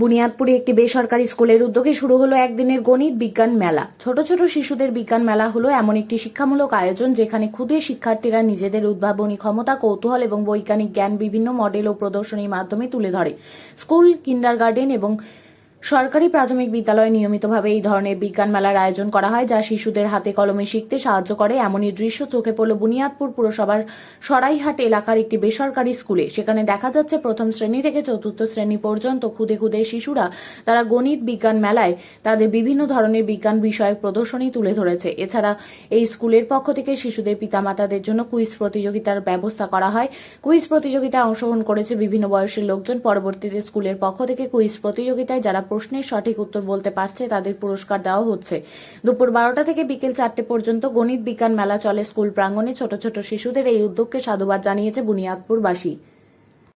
বুনিয়াদপুরে একটি বেসরকারি স্কুলের উদ্যোগে শুরু হলো একদিনের গণিত বিজ্ঞান মেলা। ছোট ছোট শিশুদের বিজ্ঞান মেলা হলো এমন একটি শিক্ষামূলক আয়োজন যেখানে ক্ষুদে শিক্ষার্থীরা নিজেদের উদ্ভাবনী ক্ষমতা, কৌতূহল এবং বৈজ্ঞানিক জ্ঞান বিভিন্ন মডেল ও প্রদর্শনীর মাধ্যমে তুলে ধরে। স্কুল, কিন্ডারগার্টেন এবং সরকারি প্রাথমিক বিদ্যালয়ে নিয়মিতভাবে এই ধরনের বিজ্ঞান মেলার আয়োজন করা হয়, যা শিশুদের হাতে কলমে শিখতে সাহায্য করে। এমনই দৃশ্য চোখে পড়ল বুনিয়াদপুর পুরসভার সরাইহাট এলাকার একটি বেসরকারি স্কুলে। সেখানে দেখা যাচ্ছে প্রথম শ্রেণী থেকে চতুর্থ শ্রেণী পর্যন্ত ক্ষুদে ক্ষুদে শিশুরা তারা গণিত বিজ্ঞান মেলায় তাদের বিভিন্ন ধরনের বিজ্ঞান বিষয়ক প্রদর্শনী তুলে ধরেছে। এছাড়া এই স্কুলের পক্ষ থেকে শিশুদের পিতামাতাদের জন্য কুইজ প্রতিযোগিতার ব্যবস্থা করা হয়। কুইজ প্রতিযোগিতায় অংশগ্রহণ করেছে বিভিন্ন বয়সের লোকজন। পরবর্তীতে স্কুলের পক্ষ থেকে কুইজ প্রতিযোগিতায় যারা প্রশ্নের সঠিক উত্তর বলতে পারছে তাদের পুরস্কার দেওয়া হচ্ছে। দুপুর 12টা থেকে বিকেল 4টে পর্যন্ত গণিত বিজ্ঞান মেলা চলে স্কুল প্রাঙ্গণে। ছোট ছোট শিশুদের এই উদ্যোগকে সাধুবাদ জানিয়েছে বুনিয়াদপুরবাসী।